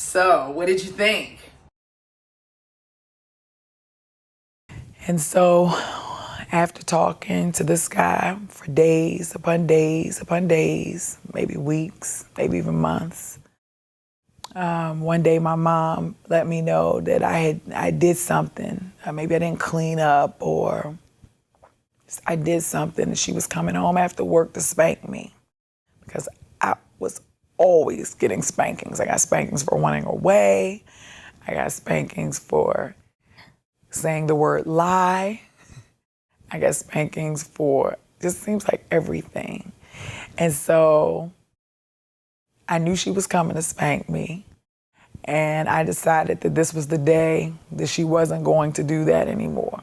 So, what did you think? And so, after talking to this guy for days upon days upon days, maybe weeks, maybe even months, one day my mom let me know that I did something. Maybe I didn't clean up, or I did something, and she was coming home after work to spank me, because I was always getting spankings. I got spankings for running away. I got spankings for saying the word lie. I got spankings for just seems like everything. And so I knew she was coming to spank me. And I decided that this was the day that she wasn't going to do that anymore.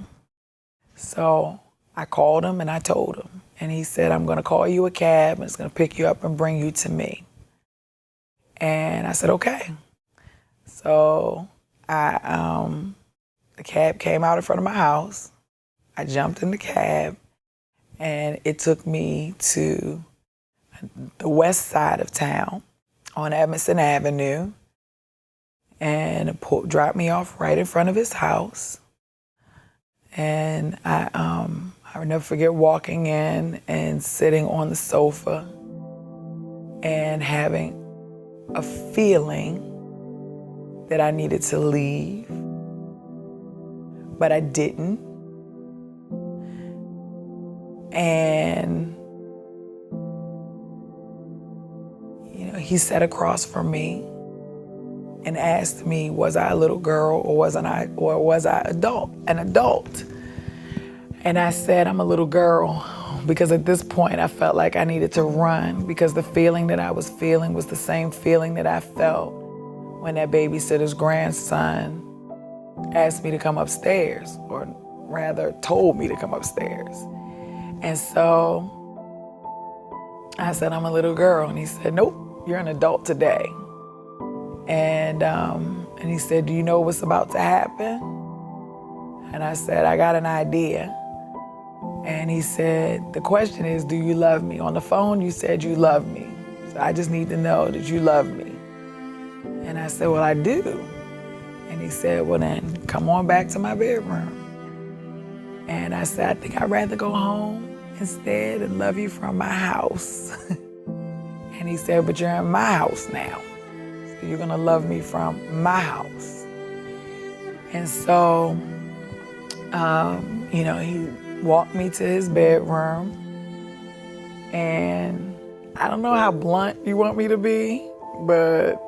So I called him and I told him. And he said, I'm going to call you a cab and it's going to pick you up and bring you to me. And I said, okay. So the cab came out in front of my house. I jumped in the cab and it took me to the west side of town on Edmondson Avenue and dropped me off right in front of his house. And I will never forget walking in and sitting on the sofa and having a feeling that I needed to leave, but I didn't. And, he sat across from me and asked me, was I a little girl or was I an adult? And I said, I'm a little girl, because at this point I felt like I needed to run, because the feeling that I was feeling was the same feeling that I felt when that babysitter's grandson asked me to come upstairs, or rather told me to come upstairs. And so I said, I'm a little girl. And he said, nope, you're an adult today. And he said, do you know what's about to happen? And I said, I got an idea. And he said, the question is, do you love me? On the phone, you said you love me. So I just need to know that you love me. And I said, well, I do. And he said, well, then come on back to my bedroom. And I said, I think I'd rather go home instead and love you from my house. And he said, but you're in my house now. So you're gonna love me from my house. And so, he walked me to his bedroom. And I don't know how blunt you want me to be, but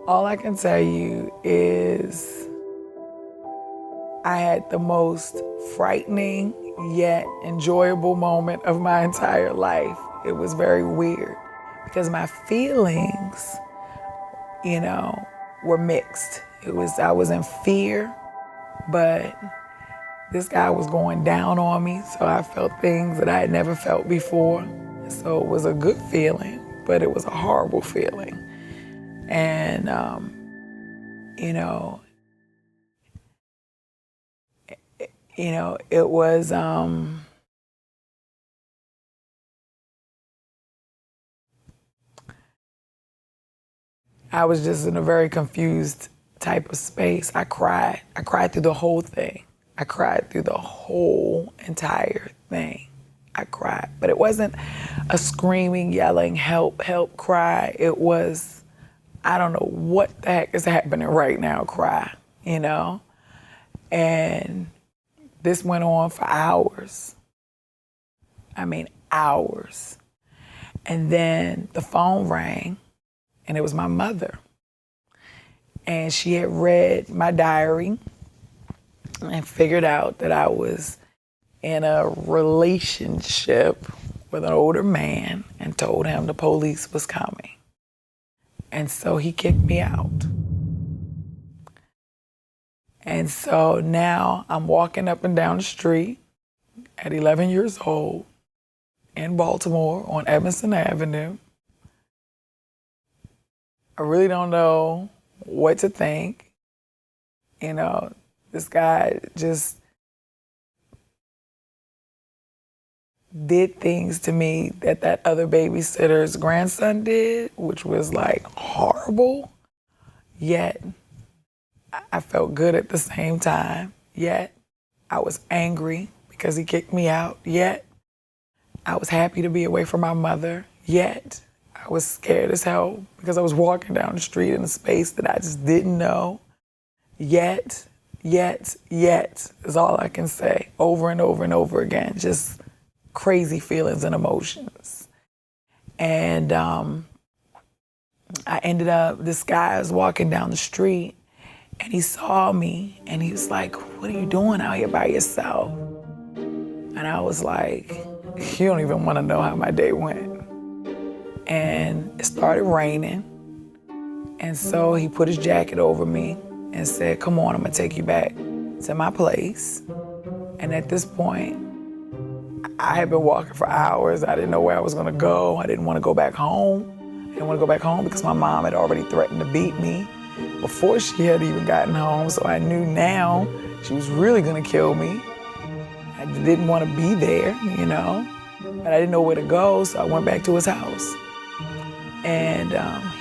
all I can tell you is I had the most frightening yet enjoyable moment of my entire life. It was very weird because my feelings, were mixed. I was in fear, but this guy was going down on me, so I felt things that I had never felt before. So it was a good feeling, but it was a horrible feeling. And, it was, I was just in a very confused type of space. I cried. I cried through the whole thing. I cried through the whole entire thing. I cried. But it wasn't a screaming, yelling, help, help cry. It was, I don't know what the heck is happening right now cry, And this went on for hours. I mean, hours. And then the phone rang, and it was my mother. And she had read my diary and figured out that I was in a relationship with an older man and told him the police was coming. And so he kicked me out. And so now I'm walking up and down the street at 11 years old in Baltimore on Edmondson Avenue. I really don't know what to think. This guy just did things to me that that other babysitter's grandson did, which was like horrible. Yet I felt good at the same time. Yet I was angry because he kicked me out. Yet I was happy to be away from my mother. Yet I was scared as hell because I was walking down the street in a space that I just didn't know. Yet is all I can say over and over and over again. Just crazy feelings and emotions. And I ended up, this guy was walking down the street and he saw me and he was like, "What are you doing out here by yourself?" And I was like, "You don't even want to know how my day went." And it started raining. And so he put his jacket over me and said, "Come on, I'm gonna take you back to my place." And at this point, I had been walking for hours. I didn't know where I was gonna go. I didn't wanna go back home. I didn't wanna go back home because my mom had already threatened to beat me before she had even gotten home. So I knew now she was really gonna kill me. I didn't wanna be there, you know, but I didn't know where to go, so I went back to his house. And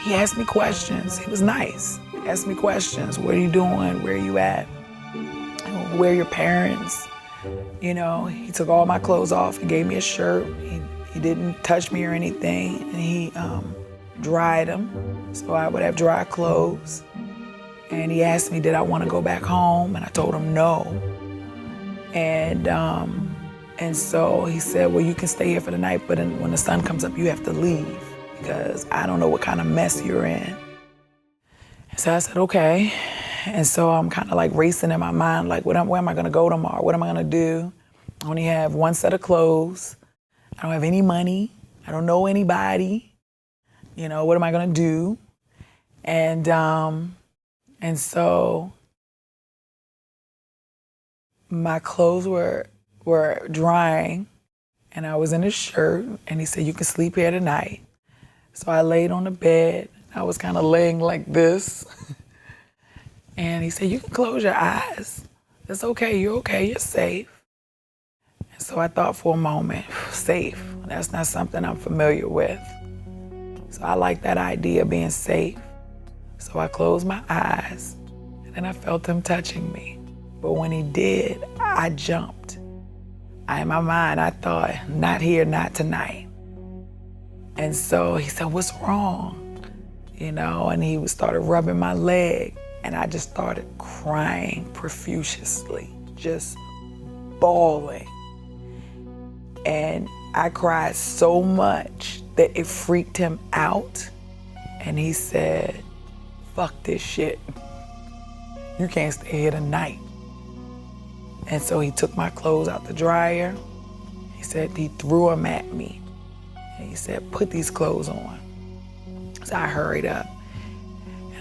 he asked me questions. He was nice. He asked me questions. "What are you doing? Where are you at? Where are your parents?" You know, he took all my clothes off and gave me a shirt. He didn't touch me or anything. And he dried them, so I would have dry clothes. And he asked me, did I want to go back home? And I told him no. And so he said, "Well, you can stay here for the night, but when the sun comes up, you have to leave because I don't know what kind of mess you're in." And so I said, "Okay." And so I'm kind of like racing in my mind, like, where am I gonna go tomorrow? What am I gonna do? I only have one set of clothes. I don't have any money. I don't know anybody. You know, what am I gonna do? And so my clothes were drying and I was in a shirt and he said, "You can sleep here tonight." So I laid on the bed. I was kind of laying like this. And he said, "You can close your eyes. It's okay, you're safe." And so I thought for a moment, safe, that's not something I'm familiar with. So I like that idea of being safe. So I closed my eyes and then I felt him touching me. But when he did, I jumped. In my mind, I thought, not here, not tonight. And so he said, "What's wrong?" You know, and he started rubbing my leg. And I just started crying profusely, just bawling. And I cried so much that it freaked him out. And he said, "Fuck this shit. You can't stay here tonight." And so he took my clothes out the dryer. He said he threw them at me. And he said, "Put these clothes on." So I hurried up.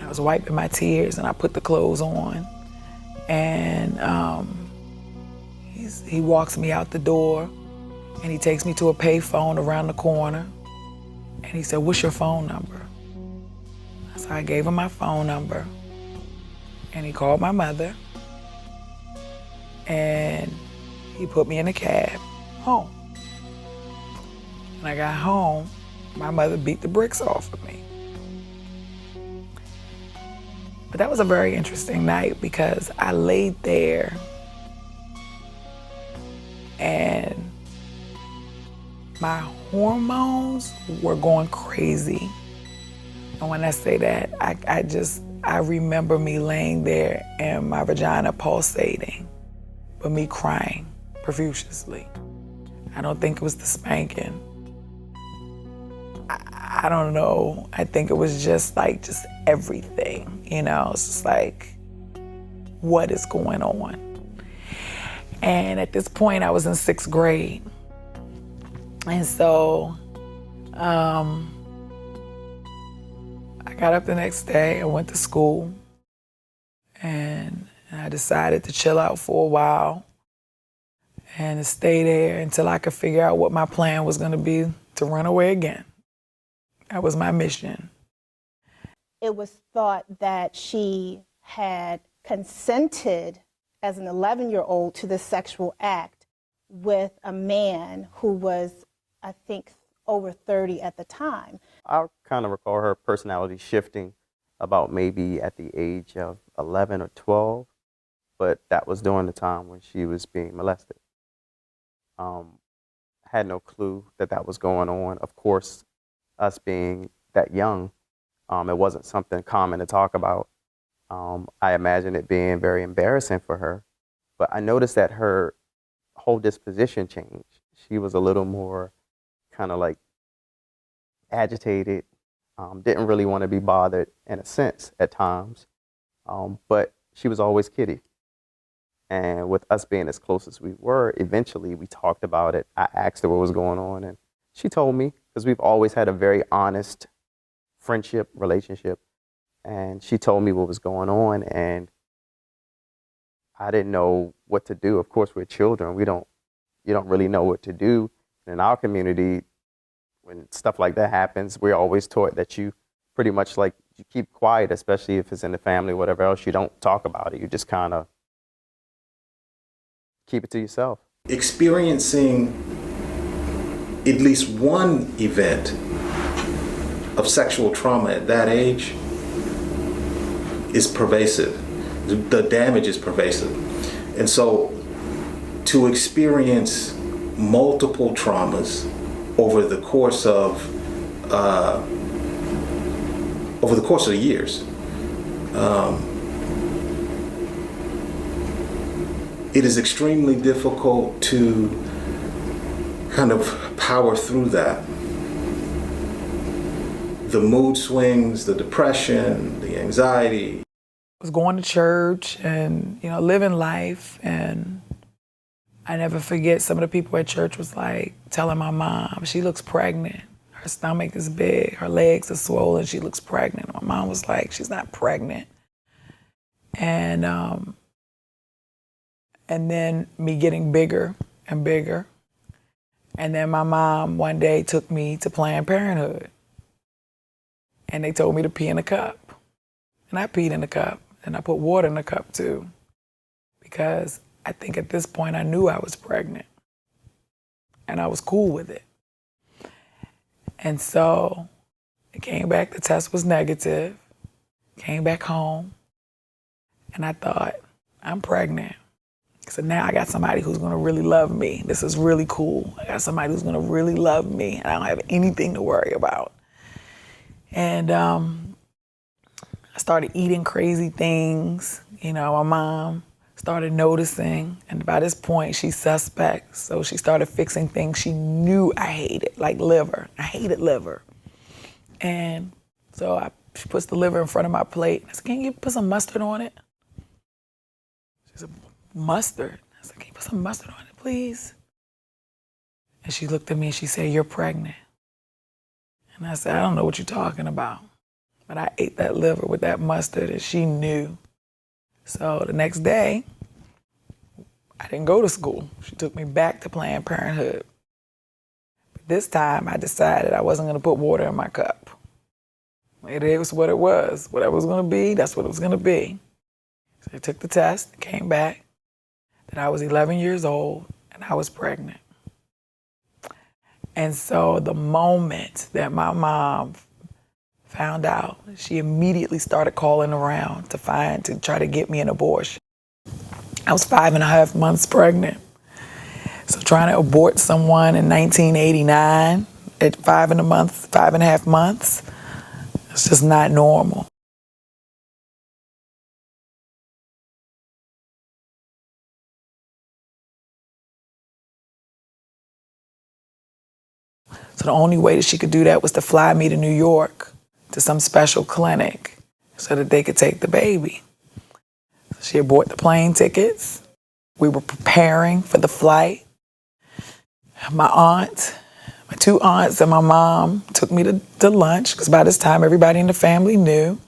I was wiping my tears and I put the clothes on. And he walks me out the door and he takes me to a payphone around the corner. And he said, "What's your phone number?" So I gave him my phone number and he called my mother and he put me in a cab home. When I got home, my mother beat the bricks off of me. But that was a very interesting night because I laid there and my hormones were going crazy. And when I say that, I remember me laying there and my vagina pulsating, but me crying profusely. I don't think it was the spanking. I don't know. I think it was just everything, you know? It's just like, what is going on? And at this point, I was in 6th grade. And so I got up the next day and went to school. And I decided to chill out for a while and to stay there until I could figure out what my plan was going to be to run away again. That was my mission. It was thought that she had consented as an 11-year-old to this sexual act with a man who was, I think, over 30 at the time. I kind of recall her personality shifting about maybe at the age of 11 or 12, but that was during the time when she was being molested. Had no clue that that was going on. Of course, us being that young, it wasn't something common to talk about. I imagine it being very embarrassing for her, but I noticed that her whole disposition changed. She was a little more kind of like agitated, didn't really want to be bothered in a sense at times, but she was always kitty. And with us being as close as we were, eventually we talked about it. I asked her what was going on, and she told me, because we've always had a very honest friendship, relationship, and she told me what was going on, and I didn't know what to do. Of course, we're children. You don't really know what to do. In our community, when stuff like that happens, we're always taught that you pretty much like, you keep quiet, especially if it's in the family, whatever else, you don't talk about it. You just kind of keep it to yourself. Experiencing at least one event of sexual trauma at that age is pervasive. The damage is pervasive. And so to experience multiple traumas over the course of years, it is extremely difficult to kind of power through that. The mood swings, the depression, the anxiety. I was going to church and, living life, and I never forget some of the people at church was like telling my mom, she looks pregnant. Her stomach is big, her legs are swollen, she looks pregnant. My mom was like, she's not pregnant. And then me getting bigger and bigger. And then my mom one day took me to Planned Parenthood. And they told me to pee in a cup. And I peed in the cup, and I put water in the cup too. Because I think at this point I knew I was pregnant. And I was cool with it. And so it came back, the test was negative. Came back home, and I thought, I'm pregnant. So now I got somebody who's gonna really love me. This is really cool. I got somebody who's gonna really love me, and I don't have anything to worry about. And I started eating crazy things. My mom started noticing, and by this point, she's suspect. So she started fixing things she knew I hated, like liver. I hated liver. And so she puts the liver in front of my plate. I said, can you put some mustard on it? She said, mustard? I said, can you put some mustard on it, please? And she looked at me and she said, you're pregnant. And I said, I don't know what you're talking about. But I ate that liver with that mustard, and she knew. So the next day, I didn't go to school. She took me back to Planned Parenthood. But this time, I decided I wasn't going to put water in my cup. It was what it was. Whatever it was going to be, that's what it was going to be. So I took the test, came back, that I was 11 years old, and I was pregnant. And so the moment that my mom found out, she immediately started calling around to try to get me an abortion. I was 5.5 months pregnant. So trying to abort someone in 1989 at 5.5 months, it's just not normal. So the only way that she could do that was to fly me to New York to some special clinic so that they could take the baby. So she had bought the plane tickets. We were preparing for the flight. My two aunts and my mom took me to lunch, because by this time everybody in the family knew.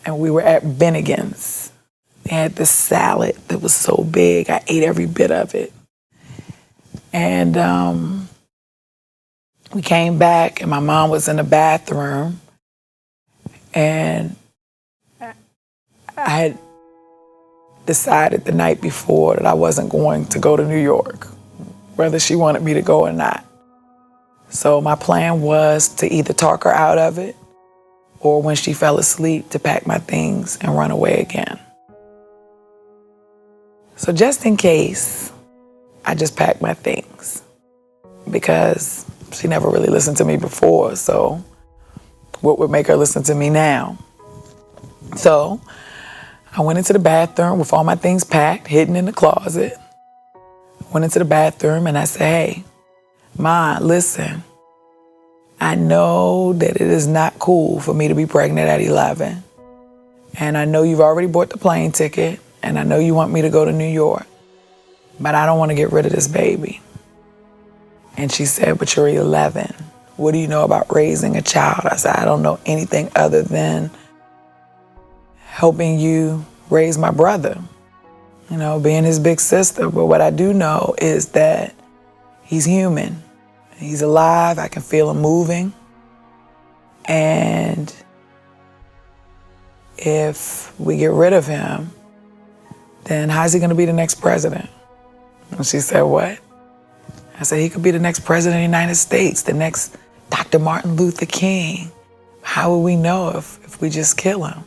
And we were at Bennigan's. They had this salad that was so big, I ate every bit of it. And we came back, and my mom was in the bathroom, and decided the night before that I wasn't going to go to New York, whether she wanted me to go or not. So my plan was to either talk her out of it or when she fell asleep to pack my things and run away again. So just in case, I just packed my things because she never really listened to me before, so what would make her listen to me now? So I went into the bathroom with all my things packed, hidden in the closet. Went into the bathroom and I said, hey, Ma, listen, I know that it is not cool for me to be pregnant at 11. And I know you've already bought the plane ticket and I know you want me to go to New York, but I don't want to get rid of this baby. And she said, but you're 11. What do you know about raising a child? I said, I don't know anything other than helping you raise my brother, you know, being his big sister. But what I do know is that he's human. He's alive. I can feel him moving. And if we get rid of him, then how's he going to be the next president? And she said, what? I said, he could be the next president of the United States, the next Dr. Martin Luther King. How will we know if we just kill him?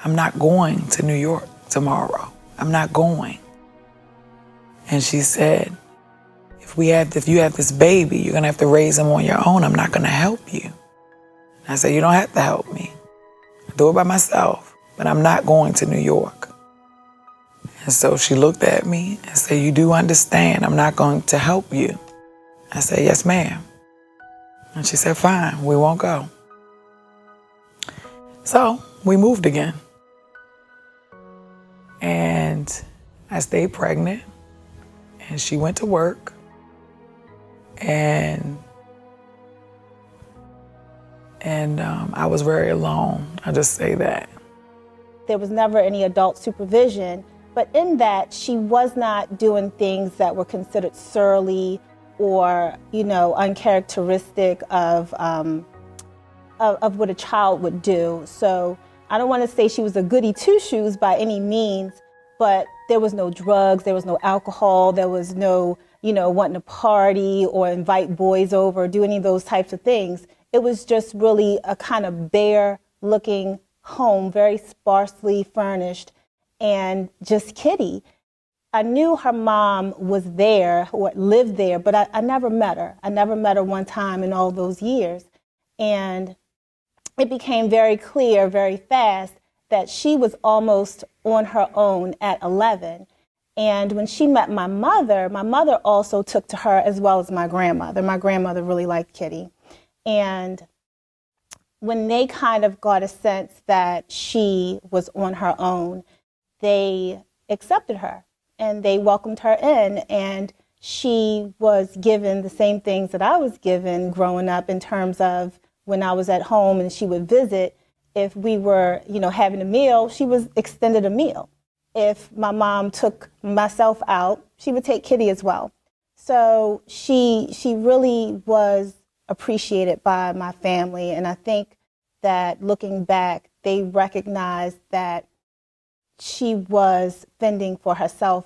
I'm not going to New York tomorrow. I'm not going. And she said, if you have this baby, you're going to have to raise him on your own. I'm not going to help you. I said, you don't have to help me. I'll do it by myself, but I'm not going to New York. And so she looked at me and said, you do understand I'm not going to help you? I said, yes, ma'am. And she said, fine, we won't go. So we moved again. And I stayed pregnant and she went to work and I was very alone. I'll just say that. There was never any adult supervision, but in that she was not doing things that were considered surly or, you know, uncharacteristic of what a child would do. So I don't want to say she was a goody two-shoes by any means, but there was no drugs, there was no alcohol, there was no, you know, wanting to party or invite boys over, or do any of those types of things. It was just really a kind of bare looking home, very sparsely furnished, and just Kitty. I knew her mom was there or lived there, but I never met her. I never met her one time in all those years. And it became very clear very fast that she was almost on her own at 11. And when she met my mother also took to her as well as my grandmother. My grandmother really liked Kitty. And when they kind of got a sense that she was on her own, they accepted her and they welcomed her in. And she was given the same things that I was given growing up in terms of when I was at home and she would visit. If we were, you know, having a meal, she was extended a meal. If my mom took myself out, she would take Kitty as well. So she really was appreciated by my family. And I think that looking back, they recognized that she was fending for herself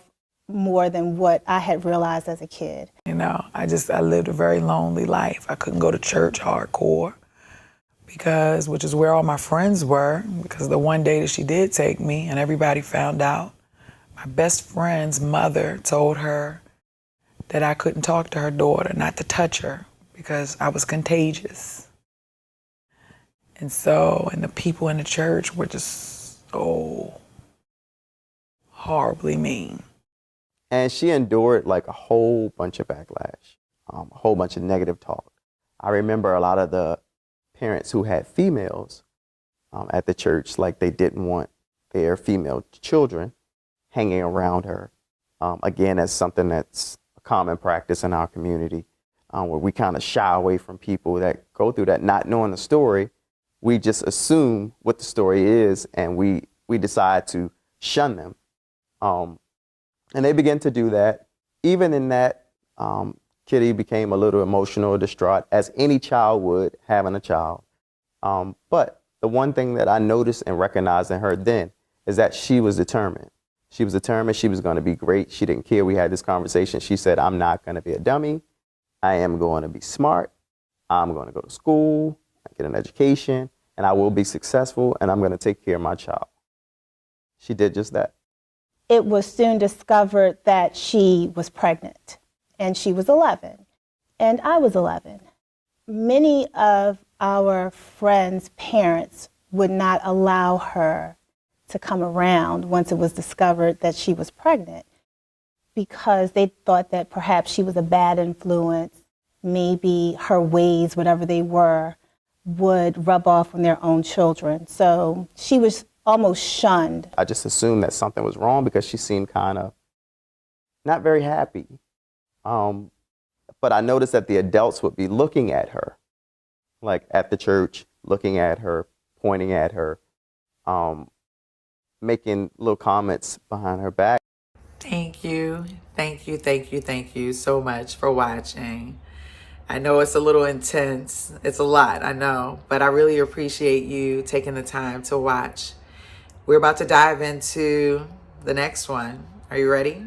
more than what I had realized as a kid. You know, I lived a very lonely life. I couldn't go to church hardcore which is where all my friends were, because the one day that she did take me and everybody found out, my best friend's mother told her that I couldn't talk to her daughter, not to touch her, because I was contagious. And the people in the church were just so horribly mean. And she endured like a whole bunch of backlash, a whole bunch of negative talk. I remember a lot of the parents who had females at the church, like they didn't want their female children hanging around her. Again, as something that's a common practice in our community, where we kind of shy away from people that go through that, not knowing the story. We just assume what the story is, and we decide to shun them. And they begin to do that. Even in that, Kitty became a little emotional or distraught, as any child would having a child. But the one thing that I noticed and recognized in her then is that she was determined. She was determined she was going to be great. She didn't care. We had this conversation. She said, I'm not going to be a dummy. I am going to be smart. I'm going to go to school, get an education, and I will be successful, and I'm going to take care of my child. She did just that. It was soon discovered that she was pregnant, and she was 11, and I was 11. Many of our friends' parents would not allow her to come around once it was discovered that she was pregnant, because they thought that perhaps she was a bad influence. Maybe her ways, whatever they were, would rub off on their own children. So she was almost shunned. I just assumed that something was wrong because she seemed kind of not very happy. But I noticed that the adults would be looking at her, like at the church, looking at her, pointing at her, making little comments behind her back. Thank you. Thank you. Thank you. Thank you so much for watching. I know it's a little intense. It's a lot, I know, but I really appreciate you taking the time to watch. We're about to dive into the next one. Are you ready?